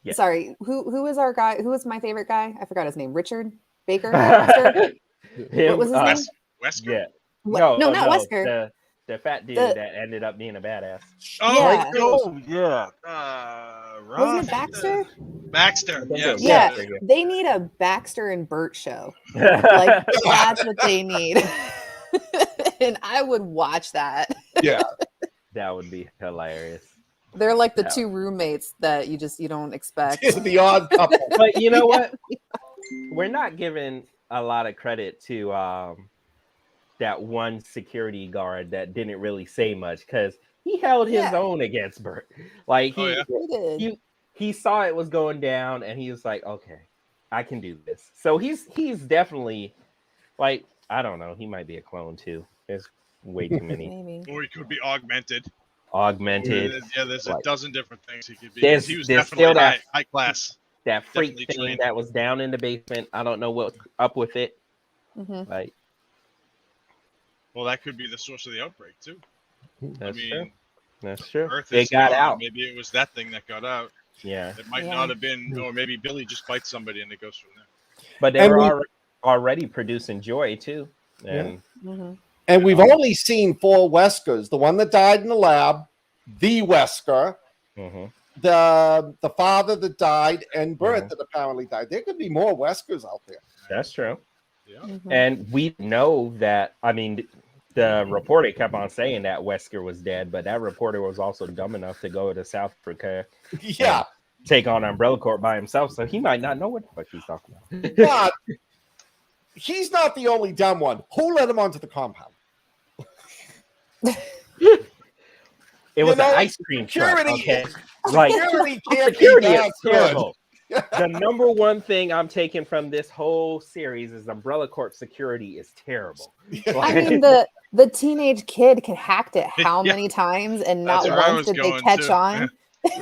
Yeah. Sorry, who is our guy? Who is my favorite guy? I forgot his name. Richard Baker. What was his name? Wesker? Yeah. No, not Wesker. The fat dude that ended up being a badass. Oh, yeah. Wasn't it Baxter? Baxter, yes. Yeah, they need a Baxter and Bert show. Like, that's what they need. And I would watch that. Yeah. That would be hilarious. They're like the two roommates that you don't expect. The odd couple. But you know what? We're not giving a lot of credit to that one security guard that didn't really say much because he held his own against Bert. Like he saw it was going down and he was like, "Okay, I can do this." So he's definitely like, I don't know, he might be a clone too. There's way too many. Maybe. Or he could be augmented. Yeah, there's a dozen different things he could be. He was there's definitely still high class. That freak thing that was down in the basement. I don't know what's up with it. Mm-hmm. Like, well, that could be the source of the outbreak too. That's true. That's true. Earth it got out. Maybe it was that thing that got out. Yeah. It might not have been, or maybe Billy just bites somebody and it goes from there. But they were already producing Joy too. And, and we've only seen 4 Weskers. The one that died in the lab, the Wesker, the father that died, and Bert that apparently died. There could be more Weskers out there. That's true. Yeah. And we know that, I mean, the reporter kept on saying that Wesker was dead, but that reporter was also dumb enough to go to South Africa. Yeah. Take on Umbrella Corp by himself, so he might not know what the fuck he's talking about. But he's not the only dumb one. Who let him onto the compound? It was an ice cream truck. Okay? Like, security is terrible. The number one thing I'm taking from this whole series is Umbrella Corp security is terrible. I mean, the teenage kid can hacked it how many times and not once did they catch on.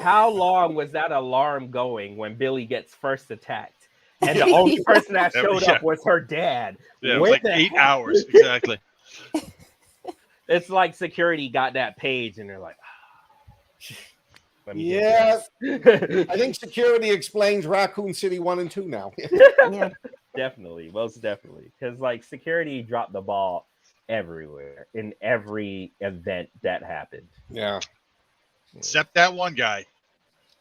How long was that alarm going when Billy gets first attacked? And the only person that showed up was her dad. Yeah, it was like 8 hours, exactly. It's like security got that page and they're like, yeah, I think security explains Raccoon City 1 and 2 now. Yeah, definitely, most definitely, because like security dropped the ball everywhere in every event that happened. Yeah, Except that one guy.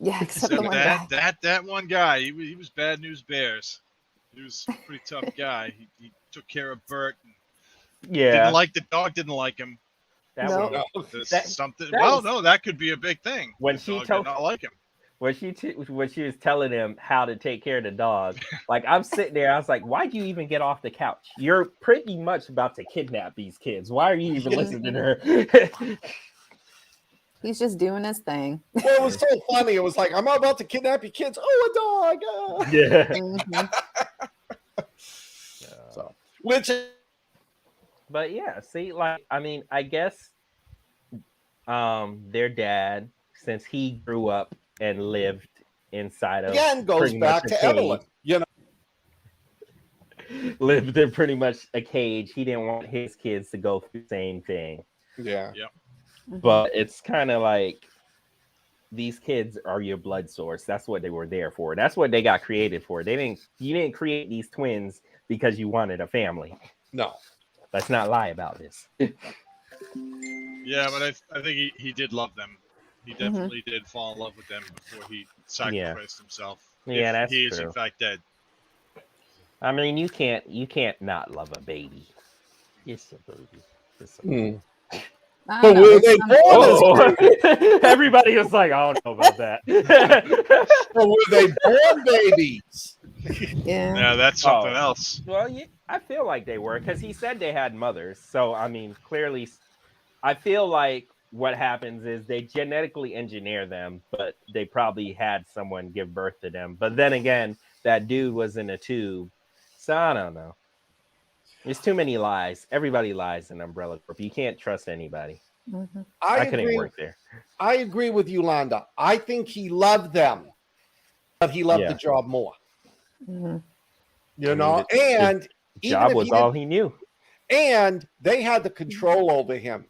Yeah, except the one guy. That one guy. He was bad news bears. He was a pretty tough guy. He took care of Bert. Yeah. The dog didn't like him. No. Something. Well, no, that could be a big thing. When the she dog told did not like him. When she was telling him how to take care of the dog, like I'm sitting there, I was like, why'd you even get off the couch? You're pretty much about to kidnap these kids. Why are you even listening to her? He's just doing his thing. Well, it was so funny. It was like, I'm about to kidnap your kids. Oh, a dog. Yeah. So, which, but yeah, see, like, I mean, I guess their dad, since he grew up and lived inside of again, goes back to Evelyn. You know, lived in pretty much a cage. He didn't want his kids to go through the same thing. Yeah. Yep. But it's kind of like these kids are your blood source. That's what they were there for. That's what they got created for. You didn't create these twins because you wanted a family. No. Let's not lie about this. Yeah, but I think he did love them. He definitely did fall in love with them before he sacrificed himself. Yeah, that's he true. is in fact dead. I mean, you can't not love a baby. It's a baby. It's a baby. But were they born Everybody was like, I don't know about that. or were they born babies? Yeah, that's something else. Well, yeah, I feel like they were, because he said they had mothers. So, I mean, clearly, I feel like what happens is they genetically engineer them, but they probably had someone give birth to them. But then again, that dude was in a tube. So, I don't know. There's too many lies. Everybody lies in Umbrella Corp. You can't trust anybody. I couldn't work there. I agree with Yolanda. I think he loved them, but he loved the job more. You know, and the job was all he knew. And they had the control over him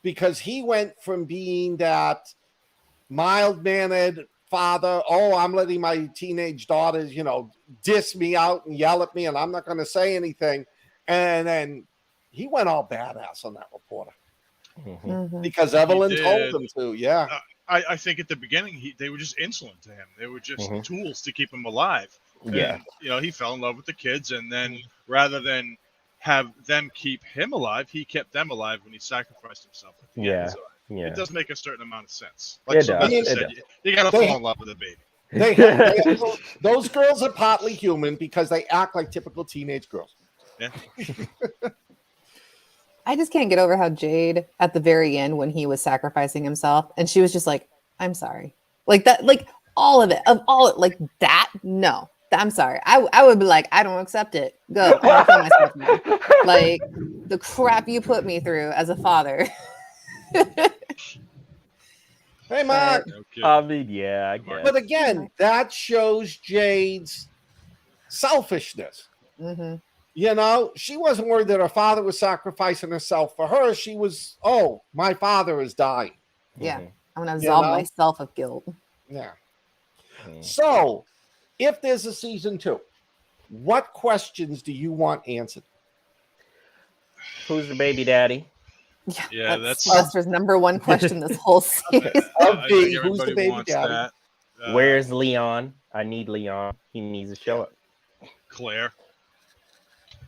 because he went from being that mild-mannered father. Oh, I'm letting my teenage daughters, diss me out and yell at me, and I'm not going to say anything. And then he went all badass on that reporter because Evelyn told him to. Yeah, I think at the beginning they were just insolent to him. They were just tools to keep him alive. Yeah, and, he fell in love with the kids, and then rather than have them keep him alive, he kept them alive when he sacrificed himself. So it does make a certain amount of sense. Like Sylvester said, you got to fall in love with a baby. Those girls are partly human because they act like typical teenage girls. Yeah. I just can't get over how Jade at the very end when he was sacrificing himself and she was just like, I'm sorry. Like that, like all of it, like that. No, I'm sorry. I would be like, I don't accept it. Go. I kill myself now. Like the crap you put me through as a father. Hey, Mark. Okay. I mean, yeah, I guess. But again, that shows Jade's selfishness. She wasn't worried that her father was sacrificing herself for her. She was, my father is dying. Yeah. I'm going to absolve myself of guilt. Yeah. So, if there's a season 2, what questions do you want answered? Who's the baby daddy? Yeah, that's Sylvester's number one question this whole series. Who's the baby daddy? Where's Leon? I need Leon. He needs to show up. Claire.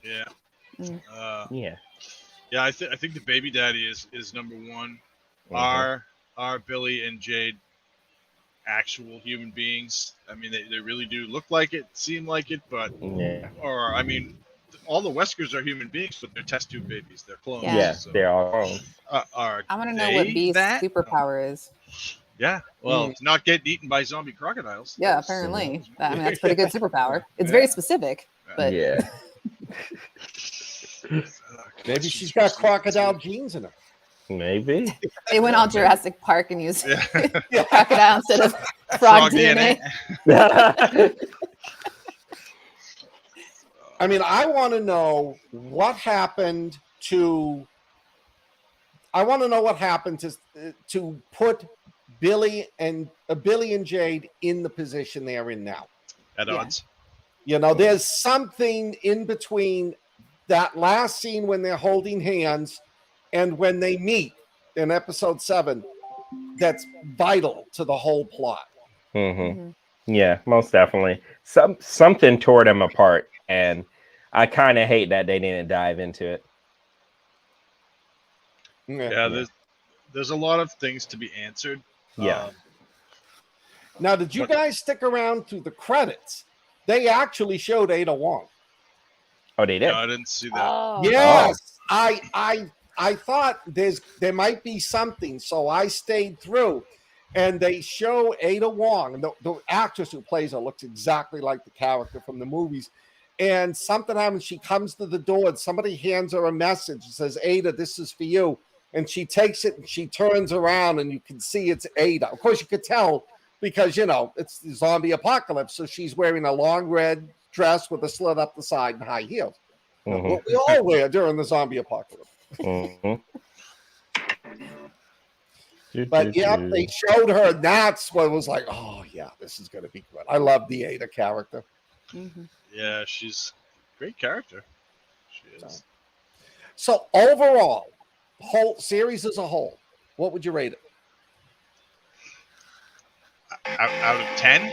Yeah. Yeah. I think the baby daddy is number one. Are Billy and Jade actual human beings? I mean, they really do look like it, seem like it, but or I mean, all the Weskers are human beings, but they're test tube babies. They're clones. Yeah, so, they're all clones. I want to know what Beast's superpower is. Yeah, well, it's not getting eaten by zombie crocodiles. Yeah, apparently. I mean, that's pretty good superpower. It's very specific, but yeah. Maybe she's got crocodile genes in her. Maybe. They went all Jurassic Park and used crocodile instead of frog DNA. I mean, I want to know what happened to. I want to know what happened to put Billy and Jade in the position they're in now. At odds. There's something in between that last scene when they're holding hands and when they meet in episode 7. that's vital to the whole plot. Yeah, most definitely. Something tore them apart, and I kind of hate that they didn't dive into it. Yeah, there's a lot of things to be answered. Yeah. Now, did you guys stick around through the credits? They actually showed Ada Wong. Oh, they did? No, I didn't see that. Oh. Yes, I thought there might be something, so I stayed through. And they show Ada Wong, the actress who plays her looks exactly like the character from the movies. And something happens. She comes to the door and somebody hands her a message. It says, Ada, this is for you. And she takes it and she turns around and you can see it's Ada. Of course, you could tell because, it's the zombie apocalypse. So she's wearing a long red dress with a slit up the side and high heels. What we all wear during the zombie apocalypse. But yeah, they showed her, and that's what was like, oh yeah, this is going to be good. I love the Ada character. Yeah, she's a great character. She is. So overall, whole series as a whole, what would you rate it? Out of 10,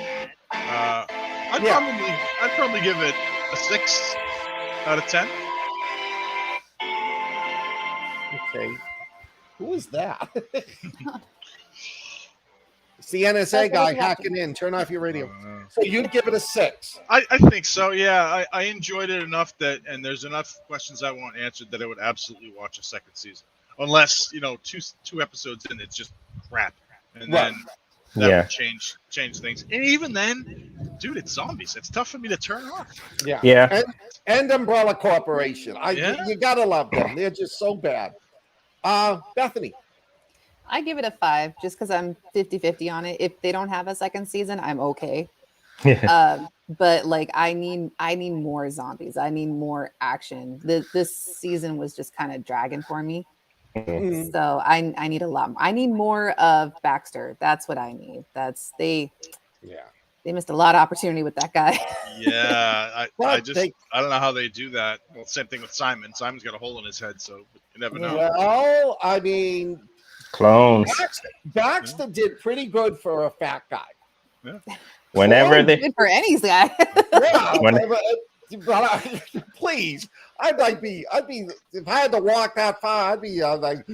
I'd probably give it a 6 out of 10. Okay. Who is that? It's the NSA guy hacking in. Turn off your radio. So you'd give it a 6. I think so, yeah. I enjoyed it enough and there's enough questions I want answered that I would absolutely watch a second season. Unless, two episodes in, it's just crap. And then that would change things. And even then, dude, it's zombies. It's tough for me to turn off. Yeah. And Umbrella Corporation. You gotta love them. They're just so bad. Bethany. I give it a 5 just because I'm 50-50 on it. If they don't have a second season, I'm okay. But I need more zombies. I need more action. This season was just kind of dragging for me. So I need a lot more. I need more of Baxter. That's what I need. They missed a lot of opportunity with that guy. Yeah, I don't know how they do that. Well, same thing with Simon. Simon's got a hole in his head, so you never know. Well, I mean, clones. Baxter did pretty good for a fat guy. Yeah. Whenever they good for any guy. Please, I'd be if I had to walk that far, I'd be like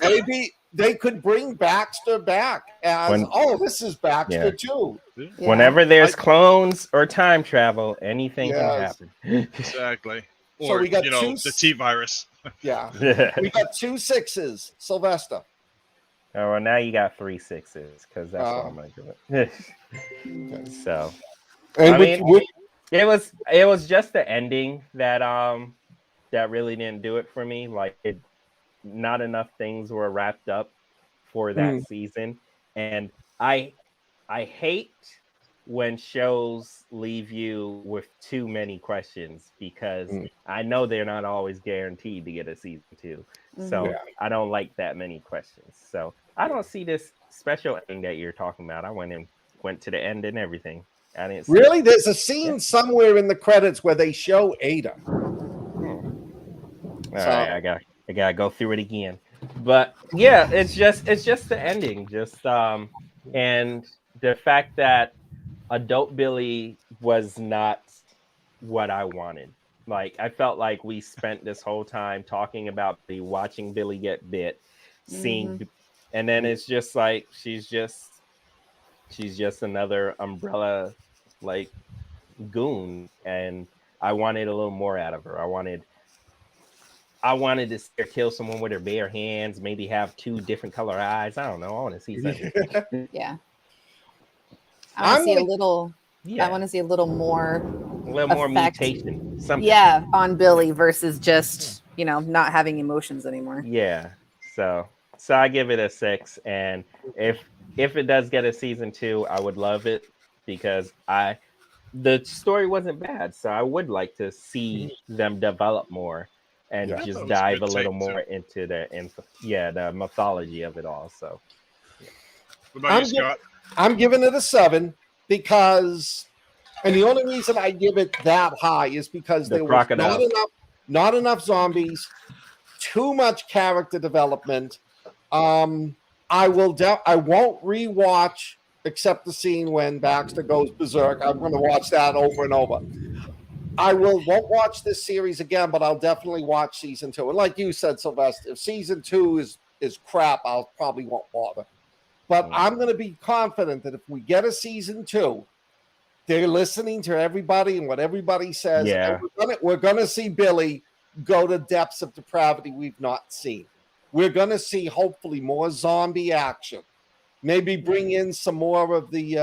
maybe they could bring Baxter back as this is Baxter too. Yeah. Whenever there's clones or time travel, anything can happen. Exactly. Or so we got the T virus. Yeah. We got 2 6s. Sylvester. Oh, well, now you got 3 6s because that's what I'm gonna do it. So, it was just the ending that that really didn't do it for me. Not enough things were wrapped up for that season, and I hate when shows leave you with too many questions because I know they're not always guaranteed to get a season 2. So I don't like that many questions. So I don't see this special ending that you're talking about. I went to the end and everything. I didn't see really. There's a scene somewhere in the credits where they show Ada. All right, I gotta go through it again. But yeah, it's just the ending. And the fact that adult Billy was not what I wanted. I felt like we spent this whole time talking about watching Billy get bit, seeing, and then it's just like she's just another Umbrella goon, and I wanted a little more out of her. I wanted to see her kill someone with her bare hands, maybe have 2 different color eyes. I don't know. I want to see something. Yeah. I want to see a little. Yeah. I want to see a little more mutation. Something. Yeah, on Billy versus just not having emotions anymore. Yeah. So I give it a 6, and if it does get a season 2, I would love it because the story wasn't bad. So I would like to see them develop more and just dive a little more into the mythology of it all. So what about you, Scott? I'm giving it a 7 because, and the only reason I give it that high is because there was not enough zombies, too much character development, I won't rewatch except the scene when Baxter goes berserk. I'm going to watch that over and over. I won't watch this series again, but I'll definitely watch season 2. And like you said, Sylvester, if season 2 is crap, I'll probably won't bother. But I'm going to be confident that if we get a season 2, they're listening to everybody and what everybody says. Yeah. And we're gonna see Billy go to depths of depravity we've not seen. We're gonna see hopefully more zombie action. Maybe bring in some more of the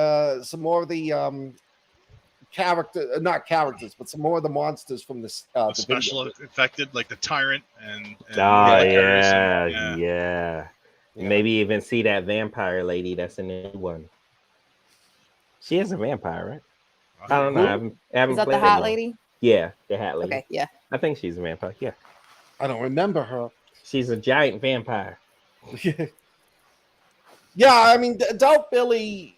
not characters, but some more of the monsters from the special affected, like the tyrant and yeah. Maybe even see that vampire lady that's in the new one. She is a vampire, right? I don't know. I haven't Is that played the hat it lady? Yeah, the hat lady. Okay, yeah. I think she's a vampire. Yeah. I don't remember her. She's a giant vampire. Yeah, I mean, adult Billy,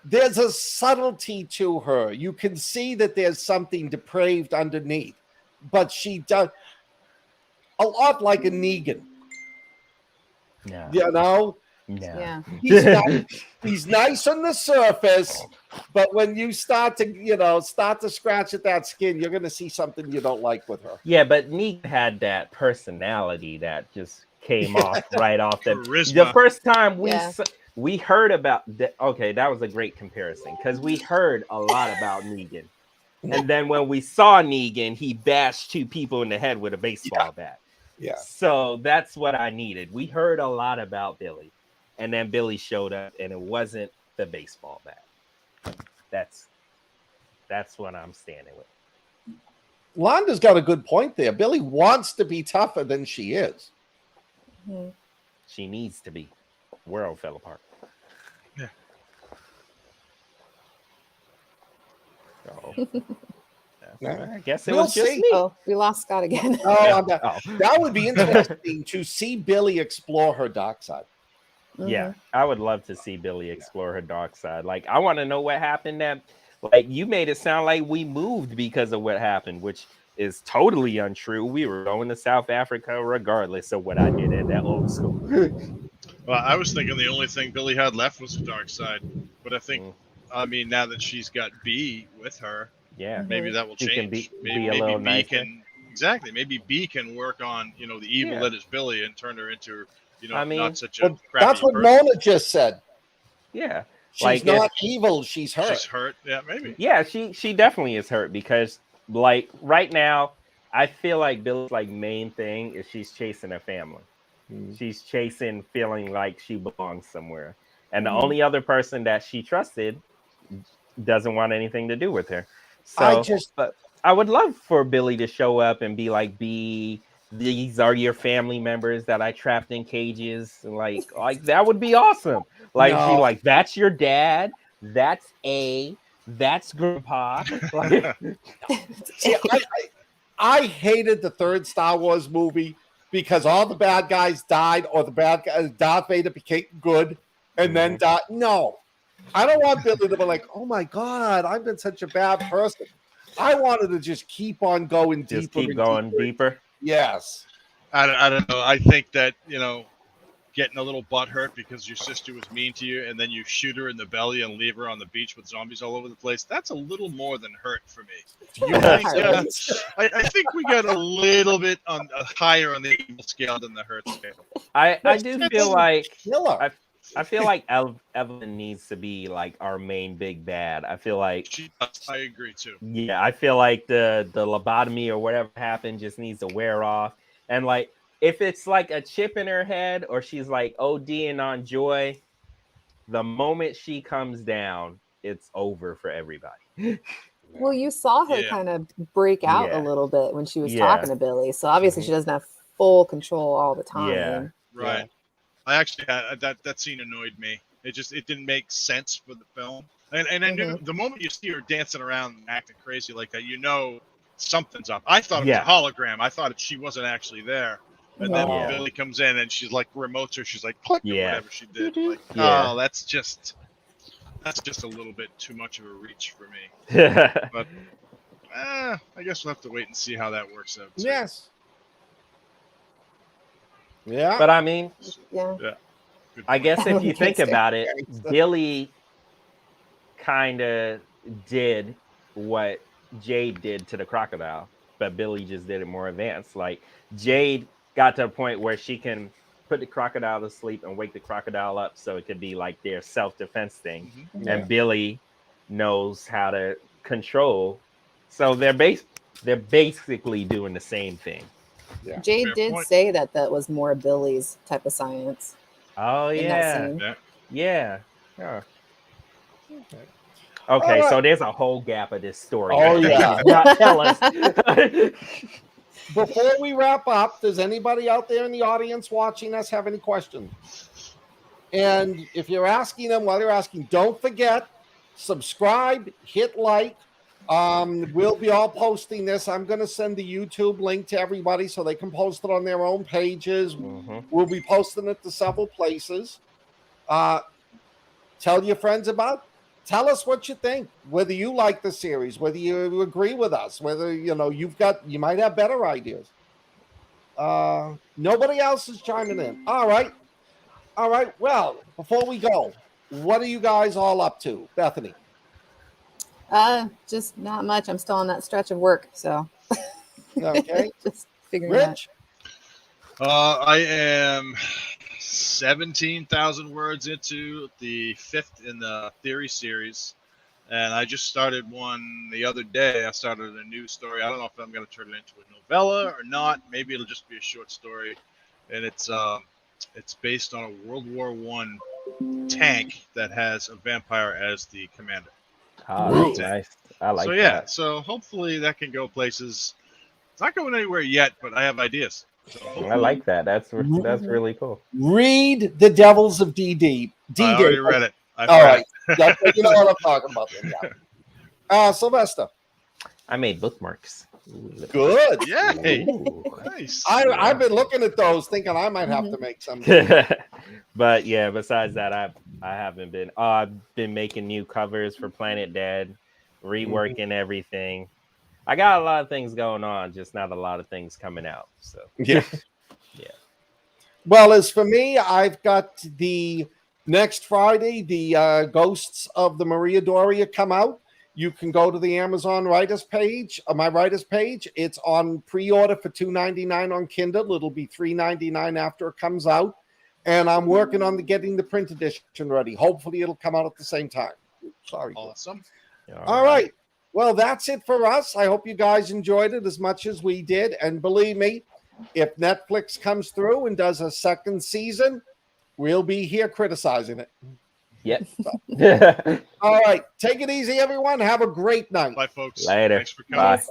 there's a subtlety to her. You can see that there's something depraved underneath, but she does a lot like a Negan. Yeah. You know? Yeah. He's nice on the surface, but when you start to scratch at that skin, you're going to see something you don't like with her. Yeah, but Negan had that personality that just came off right off Charisma. The first time we heard about that was a great comparison because we heard a lot about Negan. And then when we saw Negan, he bashed 2 people in the head with a baseball bat. Yeah. So that's what I needed. We heard a lot about Billy. And then Billy showed up, and it wasn't the baseball bat. That's what I'm standing with. Londa's got a good point there. Billy wants to be tougher than she is. Mm-hmm. She needs to be. World fell apart. Yeah. So, I guess We'll was just see. me. Oh, we lost Scott again. That would be interesting to see Billy explore her dark side. Yeah, I would love to see Billy explore her dark side. Like, I want to know what happened. That, like, you made it sound like we moved because of what happened, which is totally untrue. We were going to South Africa regardless of what I did at that old school. Well, I was thinking the only thing Billy had left was the dark side, but I think, I mean, now that she's got B with her, maybe that will change. Maybe B nicer. Maybe B can work on the evil that is Billy and turn her into not such a crappy that's what person. Mona just said. Yeah. She's not evil, she's hurt. She's hurt, yeah, maybe. Yeah, she definitely is hurt because, like, right now, I feel like Billy's, like, main thing is she's chasing her family. She's chasing feeling like she belongs somewhere. And the only other person that she trusted doesn't want anything to do with her. So but I would love for Billy to show up and be like, these are your family members that I trapped in cages. Like that would be awesome. Like, she like, that's your dad. That's that's Grandpa. See, I hated the third Star Wars movie because all the bad guys died, or the bad guys, Darth Vader became good and then died. No, I don't want Billy to be like, oh my God, I've been such a bad person. I wanted to just keep on going deeper. Just keep going deeper. Yes. I don't know. I think that, getting a little butthurt because your sister was mean to you and then you shoot her in the belly and leave her on the beach with zombies all over the place, that's a little more than hurt for me. I think we got a little bit higher on the evil scale than the hurt scale. I do feel like killer. I feel like Evelyn needs to be like our main big bad. I feel like I agree too. Yeah, I feel like the lobotomy or whatever happened just needs to wear off. And like, if it's like a chip in her head or she's like ODing on joy, the moment she comes down, it's over for everybody. Well, you saw her kind of break out a little bit when she was talking to Billy. So obviously she doesn't have full control all the time. Yeah. Right. Yeah. I actually had that scene annoyed me. It didn't make sense for the film. And I knew the moment you see her dancing around and acting crazy like that, something's up. I thought it was a hologram. I thought she wasn't actually there. And then when Billy comes in and she's like remotes her, she's like click or whatever she did. Like, oh, that's just a little bit too much of a reach for me. But I guess we'll have to wait and see how that works out too. Yes. Yeah. But I mean, Yeah. Good I point. guess if you Can't think stand about it, gangster. Billy kind of did what Jade did to the crocodile, but Billy just did it more advanced. Like Jade got to a point where she can put the crocodile to sleep and wake the crocodile up so it could be like their self-defense thing. Mhm. And Billy knows how to control. So they're basically doing the same thing. Yeah. Jade Fair did point. say that was more Billy's type of science Oh in that yeah. scene. Yeah. Yeah. Okay. Okay, All so right. there's a whole gap of this story Oh, that they yeah. did not tell us. Before we wrap up, does anybody out there in the audience watching us have any questions? And if you're asking them while you're asking, don't forget, subscribe, hit like. We'll be all posting this. I'm going to send the YouTube link to everybody so they can post it on their own pages. Mhm. We'll be posting it to several places. Tell your friends about it. Tell us what you think, whether you like the series, whether you agree with us, whether you might have better ideas. Nobody else is chiming in. All right. Well, before we go, what are you guys all up to, Bethany? Just not much. I'm still on that stretch of work, so Okay. just figuring it out. Rich? I am 17,000 words into the 5th in the theory series, and I just started one the other day. I started a new story. I don't know if I'm going to turn it into a novella or not. Maybe it'll just be a short story, and it's based on a World War I tank that has a vampire as the commander. Oh, that's nice. I like So yeah, that. so hopefully that can go places. It's not going anywhere yet, but I have ideas. So I like that. That's really cool. Read The Devils of DD. I already read it. All right. You know what I'm talking about then. Yeah. Sylvester. I made bookmarks. Good. Yay. Ooh. Nice. I've been looking at those thinking I might have to make some. But yeah, besides that, I haven't been. I've been making new covers for Planet Dead, reworking everything. I got a lot of things going on, just not a lot of things coming out. So Yeah. Yeah. Well, as for me, I've got the next Friday, the Ghosts of the Maria Doria come out. You can go to the Amazon writers page, my writers page. It's on pre-order for $2.99 on Kindle. It'll be $3.99 after it comes out. And I'm working on getting the print edition ready. Hopefully it'll come out at the same time. Sorry. Awesome. All right. Well, that's it for us. I hope you guys enjoyed it as much as we did. And believe me, if Netflix comes through and does a second season, we'll be here criticizing it. Yep. All right. Take it easy, everyone. Have a great night. Bye, folks. Later. Thanks for coming. Bye.